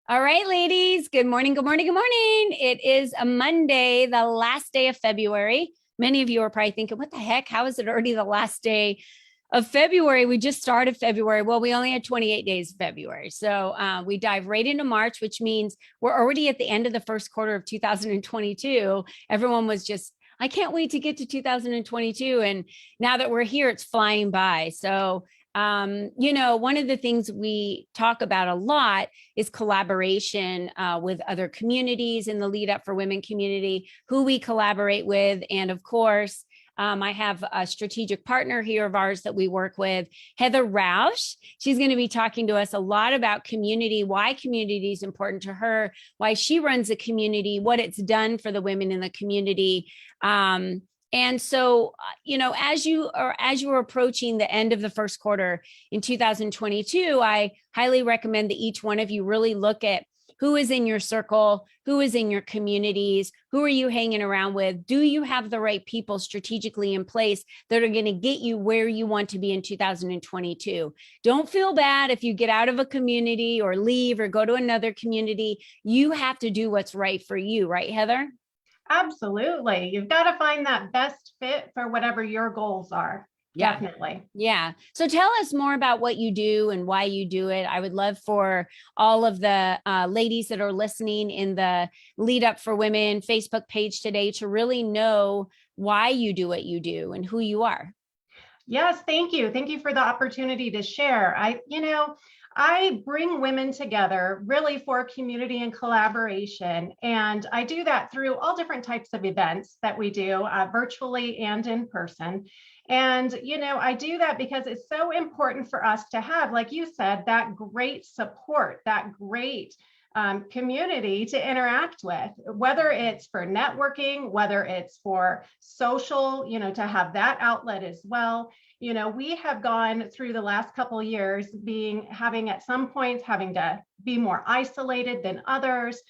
All right, ladies. Good morning. Good morning. Good morning. It is a Monday, the last day of February. Many of you are probably thinking, what the heck? How is it already the last day of February? We just started February. Well, we only had 28 days of February. So we dive right into March, which means we're already at the end of the first quarter of 2022. Everyone was just, I can't wait to get to 2022. And now that we're here, it's flying by. So one of the things we talk about a lot is collaboration with other communities in the Lead Up for Women community, who we collaborate with. And of course, I have a strategic partner here of ours that we work with, Heather Rausch. She's going to be talking to us a lot about community, why community is important to her, why she runs a community, what it's done for the women in the community. And so, as you are approaching the end of the first quarter in 2022, I highly recommend that each one of you really look at who is in your circle, who is in your communities, who are you hanging around with? Do you have the right people strategically in place that are going to get you where you want to be in 2022? Don't feel bad if you get out of a community or leave or go to another community. You have to do what's right for you, right, Heather? Absolutely. You've got to find that best fit for whatever your goals are. Yeah. Definitely. Yeah. So tell us more about what you do and why you do it. I would love for all of the ladies that are listening in the Lead Up for Women Facebook page today to really know why you do what you do and who you are. Yes, thank you. Thank you for the opportunity to share. I bring women together really for community and collaboration. And I do that through all different types of events that we do virtually and in person. And, I do that because it's so important for us to have, like you said, that great support, that great community to interact with, whether it's for networking, whether it's for social, to have that outlet as well. We have gone through the last couple of years having at some points having to be more isolated than others,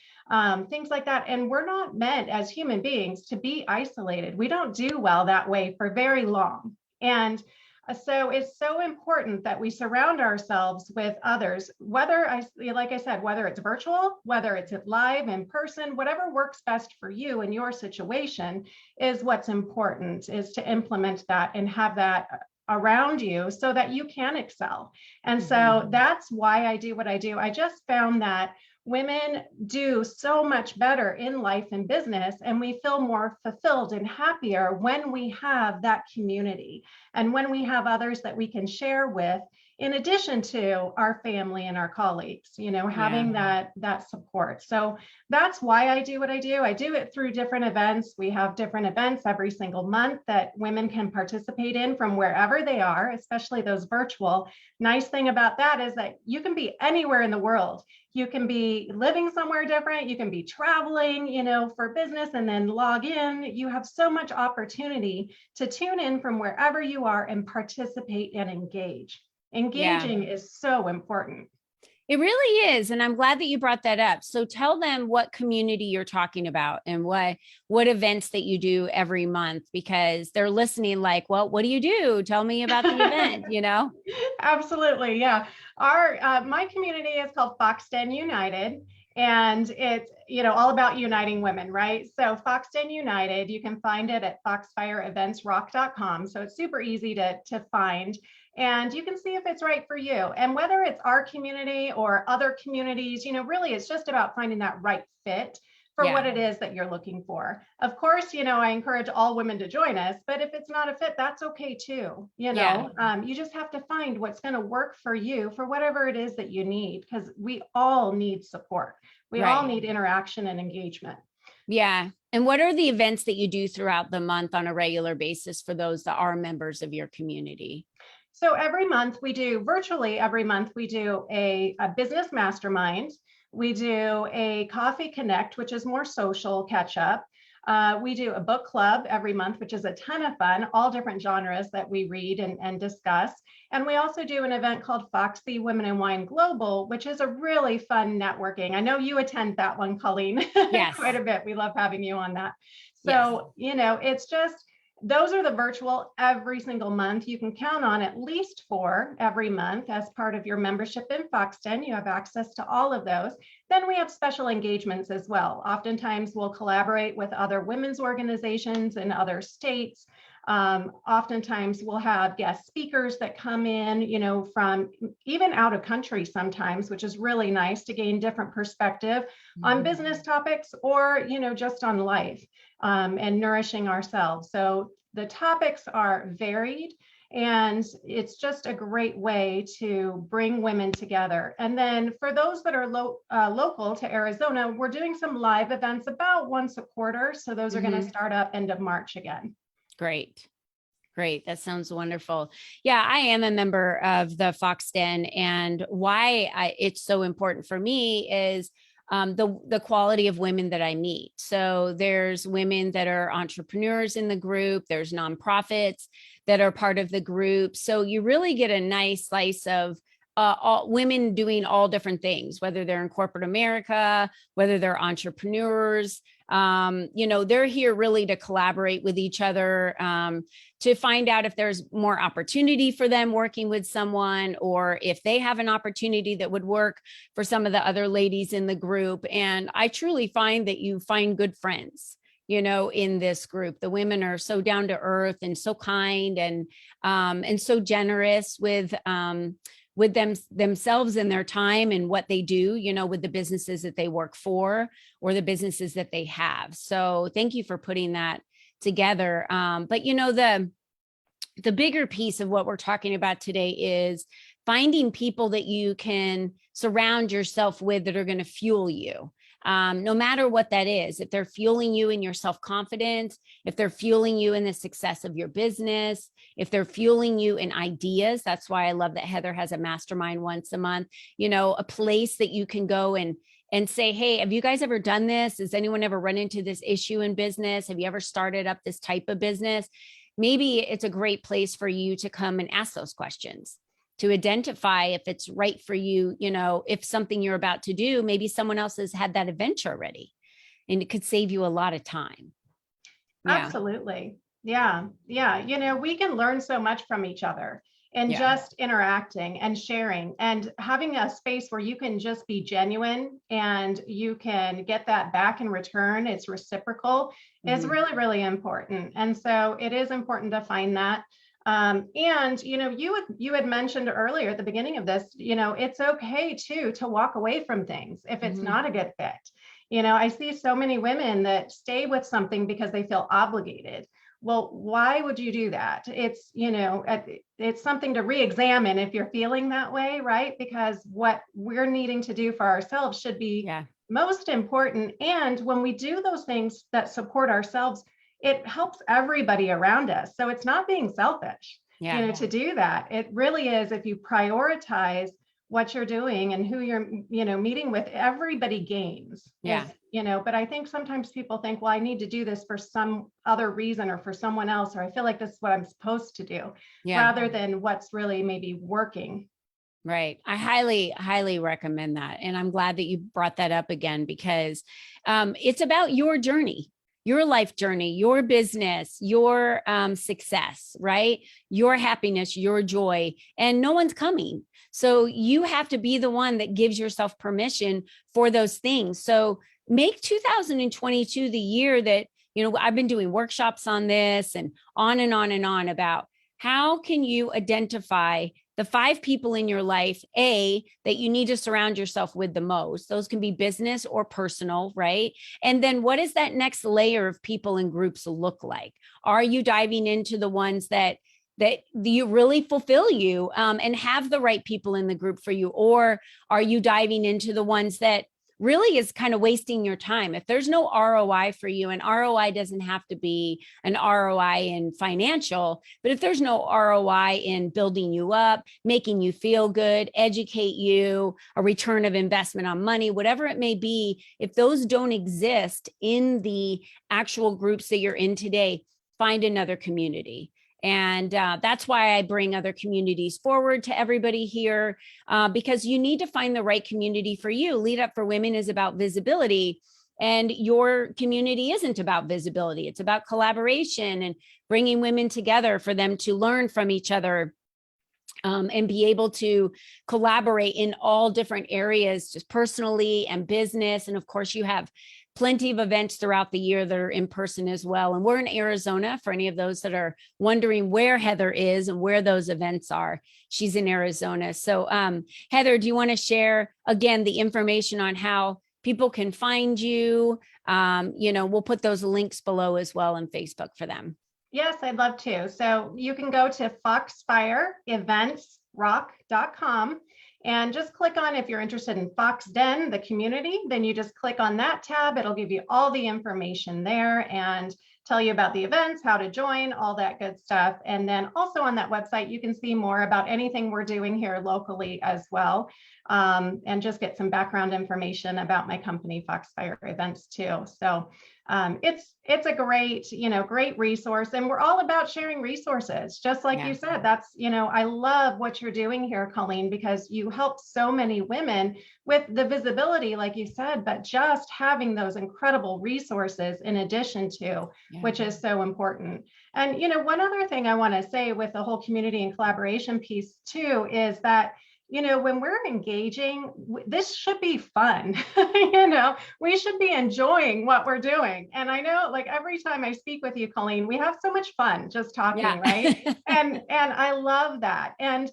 things like that. And we're not meant as human beings to be isolated. We don't do well that way for very long. And so it's so important that we surround ourselves with others, like I said, whether it's virtual, whether it's live in person, whatever works best for you and your situation is what's important, is to implement that and have that around you so that you can excel. And so that's why I do what I do. I just found that women do so much better in life and business, and we feel more fulfilled and happier when we have that community and when we have others that we can share with, in addition to our family and our colleagues, having that support. So that's why I do what I do. I do it through different events. We have different events every single month that women can participate in from wherever they are, especially those virtual. Nice thing about that is that you can be anywhere in the world. You can be living somewhere different. You can be traveling, for business and then log in. You have so much opportunity to tune in from wherever you are and participate and engage. Engaging is so important. It really is. And I'm glad that you brought that up. So tell them what community you're talking about and what events that you do every month, because they're listening like, well, what do you do? Tell me about the event, Absolutely. Yeah. My community is called Foxden United. And it's, all about uniting women, right? So Foxden United, you can find it at foxfireeventsrock.com. So it's super easy to find. And you can see if it's right for you. And whether it's our community or other communities, really it's just about finding that right fit for what it is that you're looking for. Of course, I encourage all women to join us, but if it's not a fit, that's okay too. You just have to find what's going to work for you for whatever it is that you need, because we all need support. We all need interaction and engagement. Yeah. And what are the events that you do throughout the month on a regular basis for those that are members of your community? So virtually every month, we do a business mastermind. We do a coffee connect, which is more social catch up. We do a book club every month, which is a ton of fun, all different genres that we read and discuss. And we also do an event called Foxy Women in Wine Global, which is a really fun networking. I know you attend that one, Colleen, yes. quite a bit. We love having you on that. So, those are the virtual every single month. You can count on at least 4 every month as part of your membership in Foxton. You have access to all of those. Then we have special engagements as well. Oftentimes we'll collaborate with other women's organizations in other states. Oftentimes we'll have guest speakers that come in, from even out of country sometimes, which is really nice to gain different perspective on business topics or, just on life and nourishing ourselves. So the topics are varied, and it's just a great way to bring women together. And then for those that are local to Arizona, we're doing some live events about once a quarter. So those are going to start up end of March again. Great. Great. That sounds wonderful. Yeah, I am a member of the Foxton, and why it's so important for me is the quality of women that I meet. So there's women that are entrepreneurs in the group. There's nonprofits that are part of the group. So you really get a nice slice of all women doing all different things, whether they're in corporate America, whether they're entrepreneurs. They're here really to collaborate with each other, to find out if there's more opportunity for them working with someone, or if they have an opportunity that would work for some of the other ladies in the group. And I truly find that you find good friends, in this group. The women are so down to earth and so kind, and so generous with themselves and their time and what they do, with the businesses that they work for or the businesses that they have. So thank you for putting that together. But the bigger piece of what we're talking about today is finding people that you can surround yourself with that are going to fuel you. No matter what that is, if they're fueling you in your self-confidence, if they're fueling you in the success of your business, if they're fueling you in ideas. That's why I love that Heather has a mastermind once a month, a place that you can go and say, hey, have you guys ever done this? Has anyone ever run into this issue in business? Have you ever started up this type of business? Maybe it's a great place for you to come and ask those questions, to identify if it's right for you, if something you're about to do, maybe someone else has had that adventure already, and it could save you a lot of time. Yeah. Absolutely. Yeah. Yeah. We can learn so much from each other, and just interacting and sharing and having a space where you can just be genuine and you can get that back in return. It's reciprocal. Is really, really important. And so it is important to find that. And you had mentioned earlier at the beginning of this, it's okay to walk away from things if it's not a good fit. I see so many women that stay with something because they feel obligated. Well, why would you do that? It's something to re-examine if you're feeling that way, right? Because what we're needing to do for ourselves should be most important. And when we do those things that support ourselves, it helps everybody around us. So it's not being selfish, to do that. It really is. If you prioritize what you're doing and who you're, meeting with, everybody gains. But I think sometimes people think, well, I need to do this for some other reason or for someone else, or I feel like this is what I'm supposed to do, rather than what's really maybe working. Right. I highly, highly recommend that. And I'm glad that you brought that up again, because it's about your journey, your life journey, your business, your success, right? Your happiness, your joy, and no one's coming. So you have to be the one that gives yourself permission for those things. So make 2022 the year that, I've been doing workshops on this and on and on and on about how can you identify the 5 people in your life, that you need to surround yourself with the most. Those can be business or personal, right? And then what does that next layer of people and groups look like? Are you diving into the ones that you really fulfill you and have the right people in the group for you? Or are you diving into the ones that really is kind of wasting your time? If there's no ROI for you, and ROI doesn't have to be an ROI in financial, but if there's no ROI in building you up, making you feel good, educate you, a return of investment on money, whatever it may be, if those don't exist in the actual groups that you're in today, find another community. And that's why I bring other communities forward to everybody here, because you need to find the right community for you. Lead Up for Women is about visibility. And your community isn't about visibility. It's about collaboration and bringing women together for them to learn from each other, and be able to collaborate in all different areas, just personally and business. And of course, you have plenty of events throughout the year that are in person as well. And we're in Arizona for any of those that are wondering where Heather is and where those events are. She's in Arizona. So Heather, do you want to share again the information on how people can find you? We'll put those links below as well on Facebook for them. Yes, I'd love to. So you can go to foxfireeventsrock.com and just click on, if you're interested in Fox Den, the community, then you just click on that tab. It'll give you all the information there and tell you about the events, how to join, all that good stuff. And then also on that website, you can see more about anything we're doing here locally as well. And just get some background information about my company, Foxfire Events too. So it's a great, great resource, and we're all about sharing resources. Just like you said, that's, I love what you're doing here, Colleen, because you help so many women with the visibility, like you said, but just having those incredible resources in addition to, which is so important. And, one other thing I want to say with the whole community and collaboration piece too, is that when we're engaging, this should be fun. We should be enjoying what we're doing. And I know, like, every time I speak with you, Colleen, we have so much fun just talking, right? and I love that. And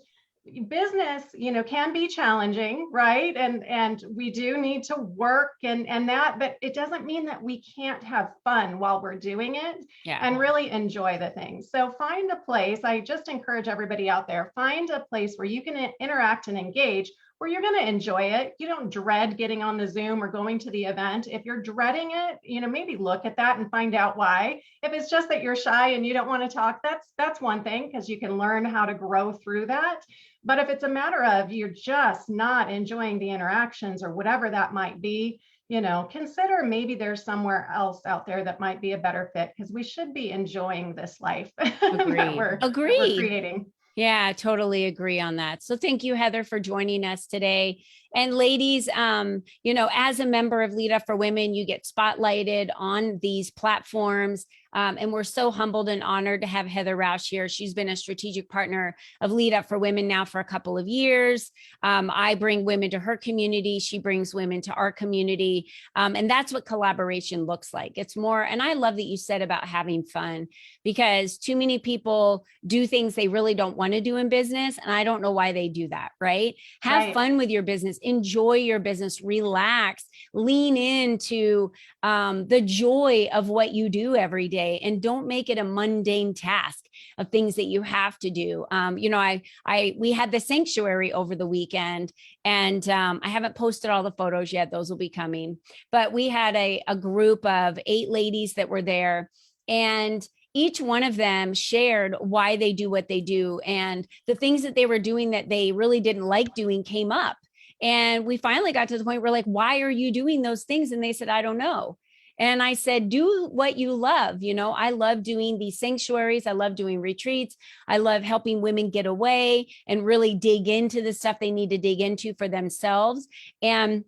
business, can be challenging, right? And we do need to work and that, but it doesn't mean that we can't have fun while we're doing it and really enjoy the things. So find a place. I just encourage everybody out there, find a place where you can interact and engage, where you're going to enjoy it. You don't dread getting on the Zoom or going to the event. If you're dreading it, maybe look at that and find out why. If it's just that you're shy and you don't want to talk, that's one thing, because you can learn how to grow through that. But if it's a matter of you're just not enjoying the interactions or whatever that might be, consider maybe there's somewhere else out there that might be a better fit, because we should be enjoying this life that we're creating. Yeah, totally agree on that. So thank you, Heather, for joining us today. And ladies, as a member of Lead Up for Women, you get spotlighted on these platforms. And we're so humbled and honored to have Heather Rausch here. She's been a strategic partner of Lead Up for Women now for a couple of years. I bring women to her community. She brings women to our community. And that's what collaboration looks like. It's more, and I love that you said about having fun, because too many people do things they really don't want to do in business. And I don't know why they do that, right? Have fun with your business, enjoy your business, relax, lean into the joy of what you do every day. And don't make it a mundane task of things that you have to do. We had the sanctuary over the weekend, and I haven't posted all the photos yet. Those will be coming. But we had a group of 8 ladies that were there, and each one of them shared why they do what they do, and the things that they were doing that they really didn't like doing came up. And we finally got to the point where, like, why are you doing those things? And they said, I don't know. And I said, do what you love. I love doing these sanctuaries. I love doing retreats. I love helping women get away and really dig into the stuff they need to dig into for themselves. And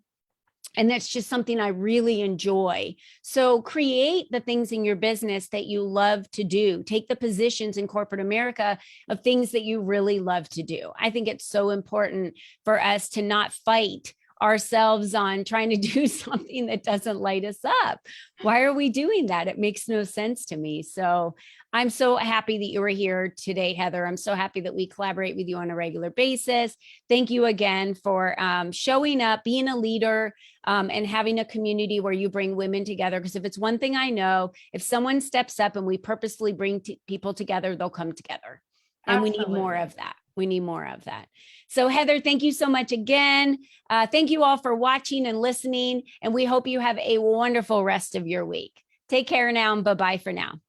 that's just something I really enjoy. So create the things in your business that you love to do. Take the positions in corporate America of things that you really love to do. I think it's so important for us to not fight ourselves on trying to do something that doesn't light us up. Why are we doing that? It makes no sense to me. So I'm so happy that you were here today, Heather. I'm so happy that we collaborate with you on a regular basis. Thank you again for showing up, being a leader, and having a community where you bring women together. Because if it's one thing I know, if someone steps up and we purposely bring people together, they'll come together. And we need more of that. We need more of that. So Heather, thank you so much again. Thank you all for watching and listening. And we hope you have a wonderful rest of your week. Take care now, and bye-bye for now.